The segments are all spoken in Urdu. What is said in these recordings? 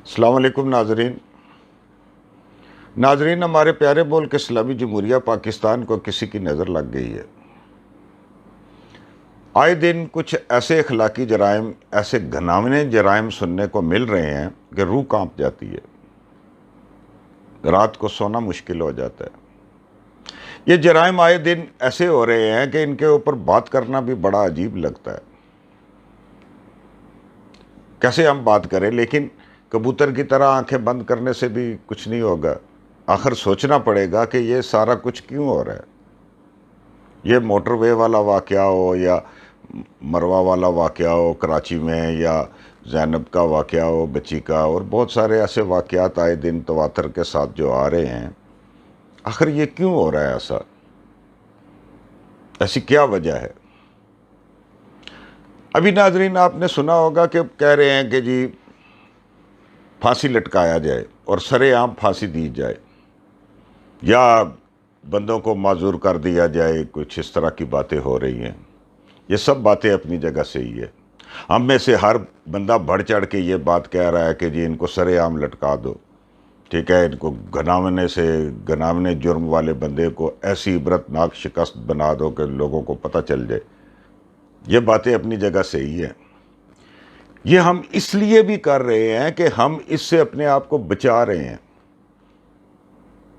السلام علیکم ناظرین ہمارے پیارے ملک اسلامی جمہوریہ پاکستان کو کسی کی نظر لگ گئی ہے۔ آئے دن کچھ ایسے اخلاقی جرائم، ایسے گھناونے جرائم سننے کو مل رہے ہیں کہ روح کانپ جاتی ہے، رات کو سونا مشکل ہو جاتا ہے۔ یہ جرائم آئے دن ایسے ہو رہے ہیں کہ ان کے اوپر بات کرنا بھی بڑا عجیب لگتا ہے۔ کیسے ہم بات کریں، لیکن کبوتر کی طرح آنکھیں بند کرنے سے بھی کچھ نہیں ہوگا۔ آخر سوچنا پڑے گا کہ یہ سارا کچھ کیوں ہو رہا ہے۔ یہ موٹر وے والا واقعہ ہو یا مروا والا واقعہ ہو کراچی میں، یا زینب کا واقعہ ہو بچی کا، اور بہت سارے ایسے واقعات آئے دن تواتر کے ساتھ جو آ رہے ہیں، آخر یہ کیوں ہو رہا ہے؟ ایسی کیا وجہ ہے؟ ابھی ناظرین آپ نے سنا ہوگا کہ کہہ رہے ہیں کہ جی پھانسی لٹکایا جائے اور سرے عام پھانسی دی جائے، یا بندوں کو معذور کر دیا جائے، کچھ اس طرح کی باتیں ہو رہی ہیں۔ یہ سب باتیں اپنی جگہ صحیح ہے۔ ہم میں سے ہر بندہ بڑھ چڑھ کے یہ بات کہہ رہا ہے کہ جی ان کو سرے عام لٹکا دو، ٹھیک ہے، ان کو گھناونے جرم والے بندے کو ایسی عبرتناک شکست بنا دو کہ لوگوں کو پتہ چل جائے۔ یہ باتیں اپنی جگہ صحیح ہیں۔ یہ ہم اس لیے بھی کر رہے ہیں کہ ہم اس سے اپنے آپ کو بچا رہے ہیں۔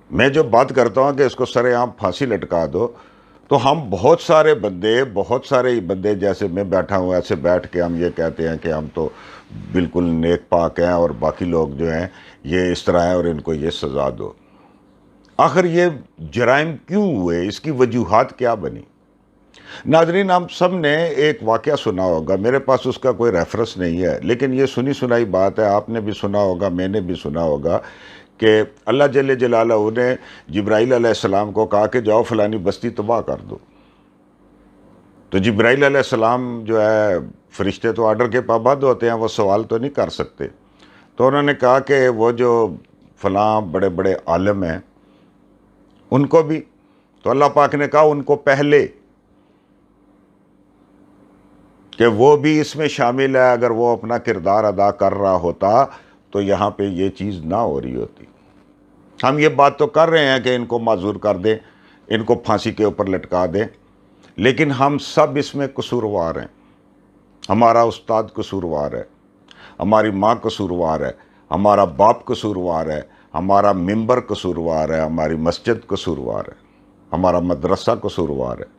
میں جو بات کرتا ہوں کہ اس کو سرے عام پھانسی لٹکا دو، تو ہم بہت سارے بندے جیسے میں بیٹھا ہوں، ایسے بیٹھ کے ہم یہ کہتے ہیں کہ ہم تو بالکل نیک پاک ہیں اور باقی لوگ جو ہیں یہ اس طرح ہیں اور ان کو یہ سزا دو۔ آخر یہ جرائم کیوں ہوئے؟ اس کی وجوہات کیا بنی؟ ناظرین ہم سب نے ایک واقعہ سنا ہوگا، میرے پاس اس کا کوئی ریفرنس نہیں ہے، لیکن یہ سنی سنائی بات ہے، آپ نے بھی سنا ہوگا، میں نے بھی سنا ہوگا کہ اللہ جل جلالہ نے جبرائیل علیہ السلام کو کہا کہ جاؤ فلانی بستی تباہ کر دو۔ تو جبرائیل علیہ السلام جو ہے، فرشتے تو آرڈر کے پابند ہوتے ہیں، وہ سوال تو نہیں کر سکتے۔ تو انہوں نے کہا کہ وہ جو فلاں بڑے بڑے عالم ہیں ان کو بھی، تو اللہ پاک نے کہا ان کو پہلے، کہ وہ بھی اس میں شامل ہے، اگر وہ اپنا کردار ادا کر رہا ہوتا تو یہاں پہ یہ چیز نہ ہو رہی ہوتی۔ ہم یہ بات تو کر رہے ہیں کہ ان کو معذور کر دیں، ان کو پھانسی کے اوپر لٹکا دیں، لیکن ہم سب اس میں قصوروار ہیں۔ ہمارا استاد قصوروار ہے، ہماری ماں قصوروار ہے، ہمارا باپ قصوروار ہے، ہمارا ممبر قصوروار ہے، ہماری مسجد قصوروار ہے، ہمارا مدرسہ قصوروار ہے۔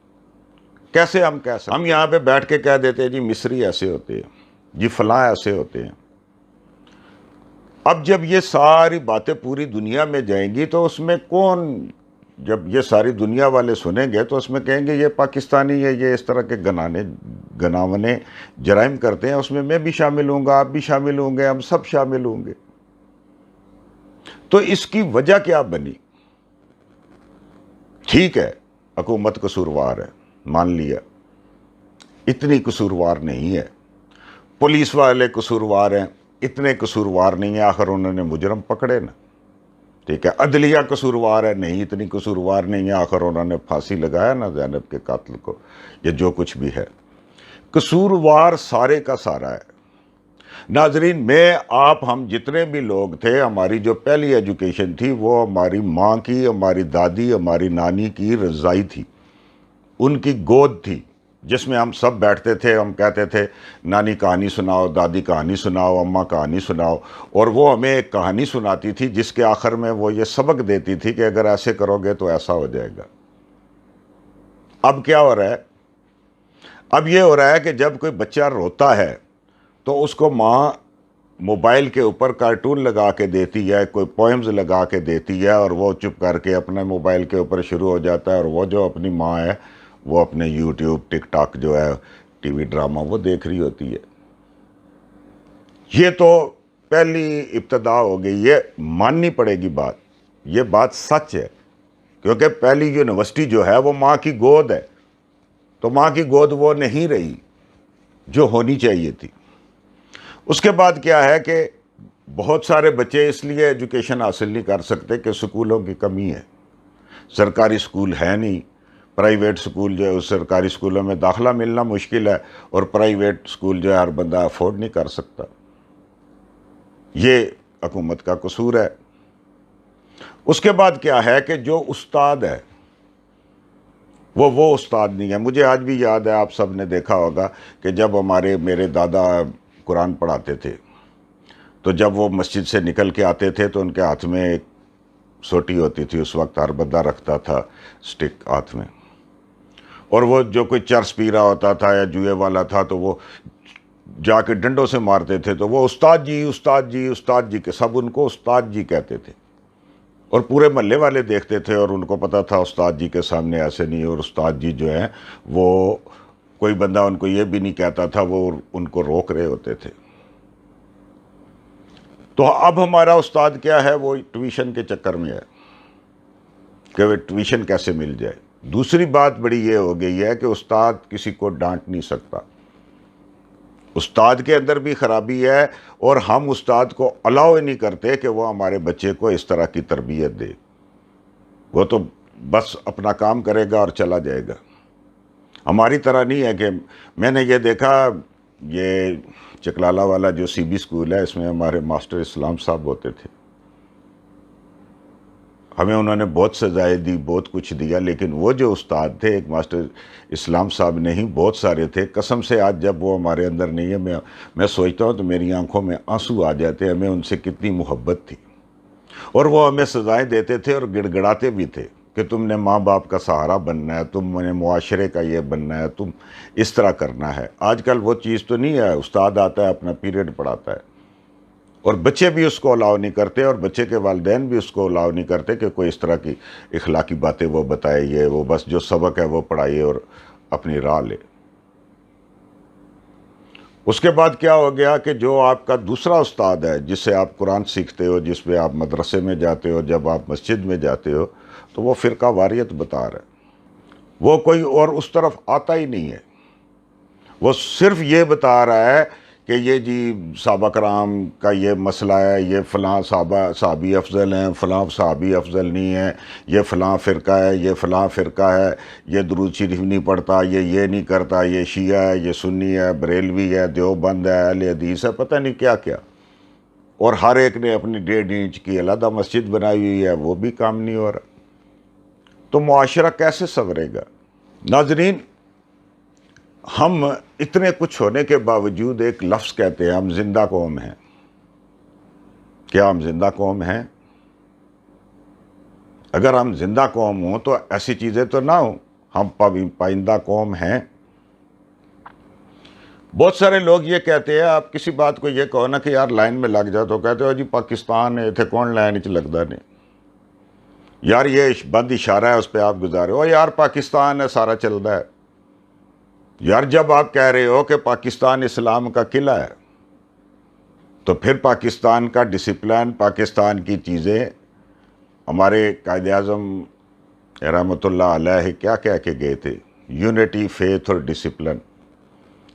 کیسے ہم کہہ سکتے ہیں؟ ہم یہاں پہ بیٹھ کے کہہ دیتے ہیں جی مصری ایسے ہوتے ہیں، جی فلاں ایسے ہوتے ہیں۔ اب جب یہ ساری باتیں پوری دنیا میں جائیں گی تو اس میں جب یہ ساری دنیا والے سنیں گے تو اس میں کہیں گے یہ پاکستانی ہے، یہ اس طرح کے گناونے جرائم کرتے ہیں، اس میں بھی شامل ہوں گا، آپ بھی شامل ہوں گے، ہم سب شامل ہوں گے۔ تو اس کی وجہ کیا بنی؟ ٹھیک ہے حکومت قصوروار ہے، مان لیا، اتنی قصوروار نہیں ہے۔ پولیس والے قصوروار ہیں، اتنے قصوروار نہیں ہیں، آخر انہوں نے مجرم پکڑے نا، ٹھیک ہے۔ عدلیہ قصوروار ہے، نہیں اتنی قصوروار نہیں ہے، آخر انہوں نے پھانسی لگایا نا زینب کے قاتل کو، یا جو کچھ بھی ہے۔ قصوروار سارے کا سارا ہے۔ ناظرین ہم جتنے بھی لوگ تھے، ہماری جو پہلی ایجوکیشن تھی وہ ہماری ماں کی، ہماری دادی، ہماری نانی کی رضائی تھی، ان کی گود تھی، جس میں ہم سب بیٹھتے تھے، ہم کہتے تھے نانی کہانی سناؤ، دادی کہانی سناؤ، اماں کہانی سناؤ، اور وہ ہمیں ایک کہانی سناتی تھی جس کے آخر میں وہ یہ سبق دیتی تھی کہ اگر ایسے کرو گے تو ایسا ہو جائے گا۔ اب کیا ہو رہا ہے؟ اب یہ ہو رہا ہے کہ جب کوئی بچہ روتا ہے تو اس کو ماں موبائل کے اوپر کارٹون لگا کے دیتی ہے، کوئی پوئمز لگا کے دیتی ہے، اور وہ چپ کر کے اپنے موبائل کے اوپر شروع ہو جاتا ہے، اور وہ جو اپنی ماں ہے وہ اپنے یوٹیوب ٹک ٹاک جو ہے ٹی وی ڈرامہ وہ دیکھ رہی ہوتی ہے۔ یہ تو پہلی ابتدا ہو گئی، یہ ماننی پڑے گی بات، یہ بات سچ ہے، کیونکہ پہلی یونیورسٹی جو ہے وہ ماں کی گود ہے، تو ماں کی گود وہ نہیں رہی جو ہونی چاہیے تھی۔ اس کے بعد کیا ہے کہ بہت سارے بچے اس لیے ایجوکیشن حاصل نہیں کر سکتے کہ سکولوں کی کمی ہے، سرکاری سکول ہے نہیں، پرائیویٹ سکول جو ہے، سرکاری سکولوں میں داخلہ ملنا مشکل ہے، اور پرائیویٹ سکول جو ہے ہر بندہ افورڈ نہیں کر سکتا۔ یہ حکومت کا قصور ہے۔ اس کے بعد کیا ہے کہ جو استاد ہے وہ استاد نہیں ہے۔ مجھے آج بھی یاد ہے، آپ سب نے دیکھا ہوگا کہ جب میرے دادا قرآن پڑھاتے تھے تو جب وہ مسجد سے نکل کے آتے تھے تو ان کے ہاتھ میں ایک سوٹی ہوتی تھی، اس وقت ہر بندہ رکھتا تھا سٹک ہاتھ میں، اور وہ جو کوئی چرس پی رہا ہوتا تھا یا جوئے والا تھا تو وہ جا کے ڈنڈوں سے مارتے تھے، تو وہ استاد جی استاد جی استاد جی کے سب ان کو استاد جی کہتے تھے، اور پورے محلے والے دیکھتے تھے اور ان کو پتہ تھا استاد جی کے سامنے ایسے نہیں، اور استاد جی جو ہیں وہ کوئی بندہ ان کو یہ بھی نہیں کہتا تھا، وہ ان کو روک رہے ہوتے تھے۔ تو اب ہمارا استاد کیا ہے، وہ ٹیوشن کے چکر میں ہے کہ وہ ٹیوشن کیسے مل جائے۔ دوسری بات بڑی یہ ہو گئی ہے کہ استاد کسی کو ڈانٹ نہیں سکتا، استاد کے اندر بھی خرابی ہے، اور ہم استاد کو الاؤ نہیں کرتے کہ وہ ہمارے بچے کو اس طرح کی تربیت دے۔ وہ تو بس اپنا کام کرے گا اور چلا جائے گا۔ ہماری طرح نہیں ہے کہ میں نے یہ دیکھا، یہ چکلالہ والا جو سی بی اسکول ہے، اس میں ہمارے ماسٹر اسلام صاحب ہوتے تھے، ہمیں انہوں نے بہت سزائیں دی، بہت کچھ دیا، لیکن وہ جو استاد تھے، ایک ماسٹر اسلام صاحب نہیں بہت سارے تھے، قسم سے آج جب وہ ہمارے اندر نہیں ہے میں سوچتا ہوں تو میری آنکھوں میں آنسو آ جاتے ہیں، ہمیں ان سے کتنی محبت تھی، اور وہ ہمیں سزائیں دیتے تھے اور گڑ گڑاتے بھی تھے کہ تم نے ماں باپ کا سہارا بننا ہے، تم نے معاشرے کا یہ بننا ہے، تم اس طرح کرنا ہے۔ آج کل وہ چیز تو نہیں ہے، استاد آتا ہے اپنا پیریڈ پڑھاتا ہے، اور بچے بھی اس کو الاؤ نہیں کرتے، اور بچے کے والدین بھی اس کو الاؤ نہیں کرتے کہ کوئی اس طرح کی اخلاقی باتیں وہ بتائے، یہ وہ بس جو سبق ہے وہ پڑھائیے اور اپنی راہ لے۔ اس کے بعد کیا ہو گیا کہ جو آپ کا دوسرا استاد ہے، جس سے آپ قرآن سیکھتے ہو، جس پہ آپ مدرسے میں جاتے ہو، جب آپ مسجد میں جاتے ہو، تو وہ فرقہ واریت بتا رہا ہے، وہ کوئی اور اس طرف آتا ہی نہیں ہے، وہ صرف یہ بتا رہا ہے کہ یہ جی صحابہ کرام کا یہ مسئلہ ہے، یہ فلاں صحابی افضل ہیں، فلاں صحابی افضل نہیں ہیں، یہ فلاں فرقہ ہے، یہ فلاں فرقہ ہے، یہ درود شریف نہیں پڑھتا، یہ نہیں کرتا، یہ شیعہ ہے، یہ سنی ہے، بریلوی ہے، دیوبند ہے، اہل حدیث ہے، پتہ نہیں کیا کیا، اور ہر ایک نے اپنی 1.5 انچ کی علیحدہ مسجد بنائی ہوئی ہے، وہ بھی کام نہیں ہو رہا، تو معاشرہ کیسے سنورے گا؟ ناظرین، ہم اتنے کچھ ہونے کے باوجود ایک لفظ کہتے ہیں، ہم زندہ قوم ہیں۔ کیا ہم زندہ قوم ہیں؟ اگر ہم زندہ قوم ہوں تو ایسی چیزیں تو نہ ہوں، ہم پائندہ قوم ہیں۔ بہت سارے لوگ یہ کہتے ہیں، آپ کسی بات کو یہ کہو نا کہ یار لائن میں لگ جاؤ، تو کہتے ہو جی پاکستان ہے، تھے کون لائن چ لگتا نہیں، یار یہ بند اشارہ ہے، اس پہ آپ گزارے ہو، یار پاکستان ہے سارا چلتا ہے۔ یار جب آپ کہہ رہے ہو کہ پاکستان اسلام کا قلعہ ہے، تو پھر پاکستان کا ڈسپلن، پاکستان کی چیزیں، ہمارے قائد اعظم رحمۃ اللہ علیہ کیا کہہ کے گئے تھے، یونٹی، فیتھ اور ڈسپلن،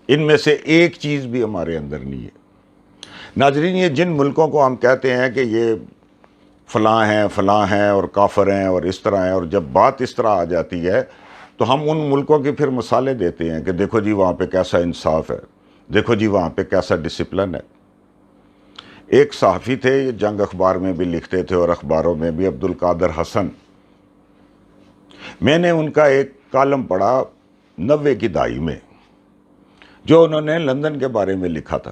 ان میں سے ایک چیز بھی ہمارے اندر نہیں ہے۔ ناظرین، یہ جن ملکوں کو ہم کہتے ہیں کہ یہ فلاں ہیں اور کافر ہیں اور اس طرح ہیں، اور جب بات اس طرح آ جاتی ہے تو ہم ان ملکوں کی پھر مثالیں دیتے ہیں کہ دیکھو جی وہاں پہ کیسا انصاف ہے، دیکھو جی وہاں پہ کیسا ڈسپلن ہے۔ ایک صحافی تھے، یہ جنگ اخبار میں بھی لکھتے تھے اور اخباروں میں بھی، عبد القادر حسن، میں نے ان کا ایک کالم پڑھا 90 کی دہائی میں، جو انہوں نے لندن کے بارے میں لکھا تھا۔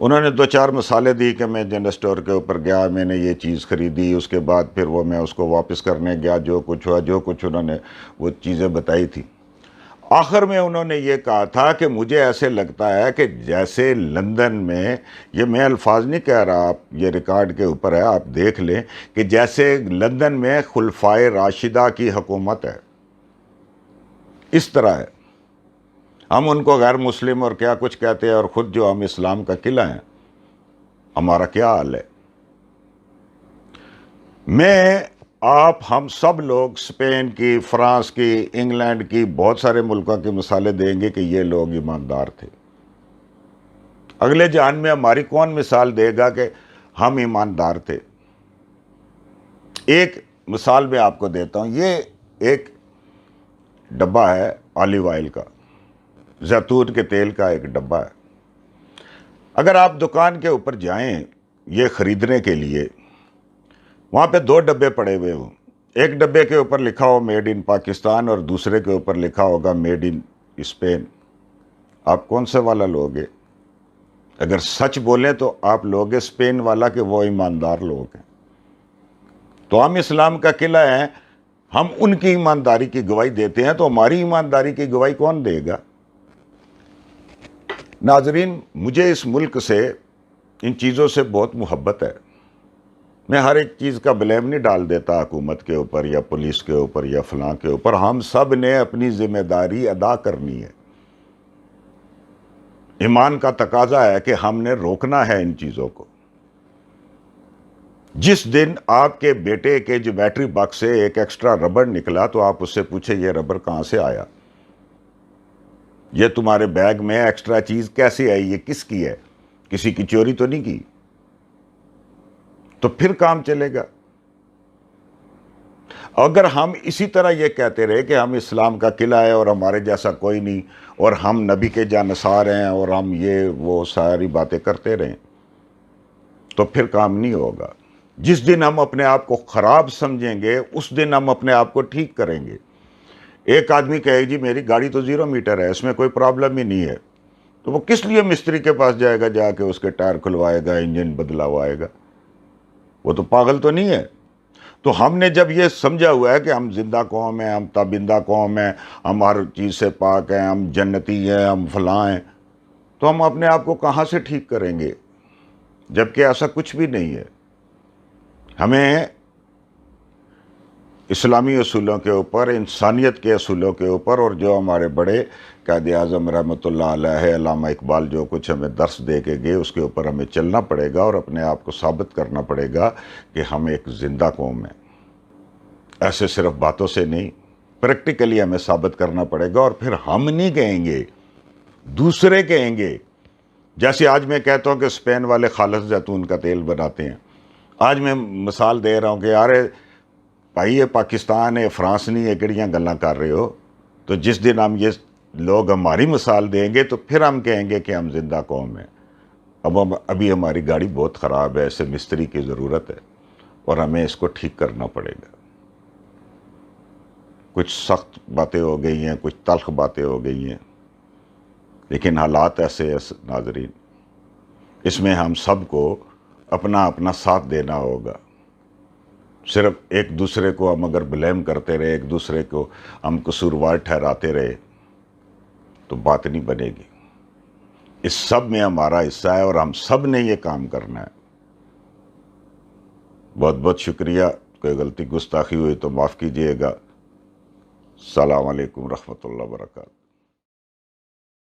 انہوں نے 2-4 مثالیں دی کہ میں جنرل اسٹور کے اوپر گیا، میں نے یہ چیز خریدی، اس کے بعد پھر میں اس کو واپس کرنے گیا، جو کچھ ہوا، جو کچھ انہوں نے وہ چیزیں بتائی تھی۔ آخر میں انہوں نے یہ کہا تھا کہ مجھے ایسے لگتا ہے کہ جیسے لندن میں، یہ میں الفاظ نہیں کہہ رہا، آپ یہ ریکارڈ کے اوپر ہے، آپ دیکھ لیں، کہ جیسے لندن میں خلفائے راشدہ کی حکومت ہے، اس طرح ہے۔ ہم ان کو غیر مسلم اور کیا کچھ کہتے ہیں، اور خود جو ہم اسلام کا قلعہ ہیں، ہمارا کیا حال ہے؟ ہم سب لوگ اسپین کی، فرانس کی، انگلینڈ کی، بہت سارے ملکوں کی مثالیں دیں گے کہ یہ لوگ ایماندار تھے۔ اگلے جہان میں ہماری کون مثال دے گا کہ ہم ایماندار تھے؟ ایک مثال میں آپ کو دیتا ہوں، یہ ایک ڈبہ ہے آلیو آئل کا، زیتون کے تیل کا ایک ڈبہ ہے۔ اگر آپ دکان کے اوپر جائیں یہ خریدنے کے لیے وہاں پہ 2 ڈبے پڑے ہوئے ہوں، ایک ڈبے کے اوپر لکھا ہو میڈ ان پاکستان اور دوسرے کے اوپر لکھا ہوگا میڈ ان اسپین، آپ کون سے والا لوگے؟ اگر سچ بولیں تو آپ لوگ اسپین والا کہ وہ ایماندار لوگ ہیں۔ تو ہم اسلام کا قلعہ ہیں، ہم ان کی ایمانداری کی گواہی دیتے ہیں، تو ہماری ایمانداری کی گواہی کون دے گا؟ ناظرین، مجھے اس ملک سے، ان چیزوں سے بہت محبت ہے۔ میں ہر ایک چیز کا بلیم نہیں ڈال دیتا حکومت کے اوپر یا پولیس کے اوپر یا فلاں کے اوپر، ہم سب نے اپنی ذمہ داری ادا کرنی ہے۔ ایمان کا تقاضا ہے کہ ہم نے روکنا ہے ان چیزوں کو۔ جس دن آپ کے بیٹے کے جیومیٹری باکس سے ایک ایکسٹرا ربڑ نکلا تو آپ اس سے پوچھیں یہ ربڑ کہاں سے آیا؟ یہ تمہارے بیگ میں ایکسٹرا چیز کیسے آئی؟ یہ کس کی ہے؟ کسی کی چوری تو نہیں کی؟ تو پھر کام چلے گا۔ اگر ہم اسی طرح یہ کہتے رہے کہ ہم اسلام کا قلعہ ہے اور ہمارے جیسا کوئی نہیں اور ہم نبی کے جانثار ہیں اور ہم یہ وہ ساری باتیں کرتے رہیں تو پھر کام نہیں ہوگا۔ جس دن ہم اپنے آپ کو خراب سمجھیں گے اس دن ہم اپنے آپ کو ٹھیک کریں گے۔ ایک آدمی کہے جی میری گاڑی تو 0 میٹر ہے، اس میں کوئی پرابلم ہی نہیں ہے، تو وہ کس لیے مستری کے پاس جائے گا، جا کے اس کے ٹائر کھلوائے گا، انجن بدلوائے گا؟ وہ تو پاگل تو نہیں ہے۔ تو ہم نے جب یہ سمجھا ہوا ہے کہ ہم زندہ قوم ہیں، ہم تابندہ قوم ہیں، ہم ہر چیز سے پاک ہیں، ہم جنتی ہیں، ہم فلاں ہیں، تو ہم اپنے آپ کو کہاں سے ٹھیک کریں گے؟ جبکہ ایسا کچھ بھی نہیں ہے۔ ہمیں اسلامی اصولوں کے اوپر، انسانیت کے اصولوں کے اوپر، اور جو ہمارے بڑے قائد اعظم رحمۃ اللہ علیہ، علامہ اقبال جو کچھ ہمیں درس دے کے گئے، اس کے اوپر ہمیں چلنا پڑے گا اور اپنے آپ کو ثابت کرنا پڑے گا کہ ہم ایک زندہ قوم ہیں۔ ایسے صرف باتوں سے نہیں، پریکٹیکلی ہمیں ثابت کرنا پڑے گا، اور پھر ہم نہیں کہیں گے، دوسرے کہیں گے۔ جیسے آج میں کہتا ہوں کہ اسپین والے خالص زیتون کا تیل بناتے ہیں، آج میں مثال دے رہا ہوں کہ یار بھائی یہ پاکستان ہے، فرانس نہیں ہے، کڑیاں گلاں کر رہے ہو؟ تو جس دن ہم یہ لوگ ہماری مثال دیں گے تو پھر ہم کہیں گے کہ ہم زندہ قوم ہیں۔ ابھی ہماری گاڑی بہت خراب ہے، اسے مستری کی ضرورت ہے اور ہمیں اس کو ٹھیک کرنا پڑے گا۔ کچھ سخت باتیں ہو گئی ہیں، کچھ تلخ باتیں ہو گئی ہیں، لیکن حالات ایسے ہیں ناظرین، اس میں ہم سب کو اپنا اپنا ساتھ دینا ہوگا۔ صرف ایک دوسرے کو ہم اگر بلیم کرتے رہے، ایک دوسرے کو ہم قصوروار ٹھہراتے رہے تو بات نہیں بنے گی۔ اس سب میں ہمارا حصہ ہے اور ہم سب نے یہ کام کرنا ہے۔ بہت بہت شکریہ، کوئی غلطی گستاخی ہوئی تو معاف کیجیے گا۔ السلام علیکم ورحمۃ اللہ وبرکاتہ۔